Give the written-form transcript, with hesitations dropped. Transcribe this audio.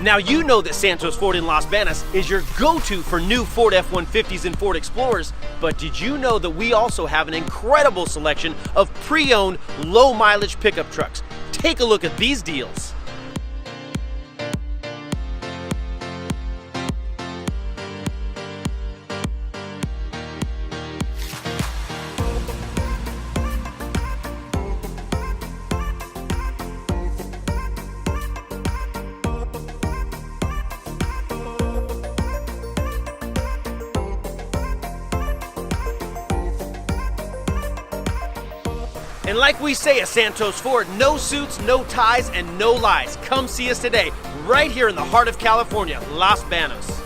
Now you know that Santos Ford in Las Banos is your go-to for new Ford F-150s and Ford Explorers, but did you know that we also have an incredible selection of pre-owned, low-mileage pickup trucks? Take a look at these deals. And like we say at Santos Ford, no suits, no ties, and no lies. Come see us today, right here in the heart of California, Las Banos.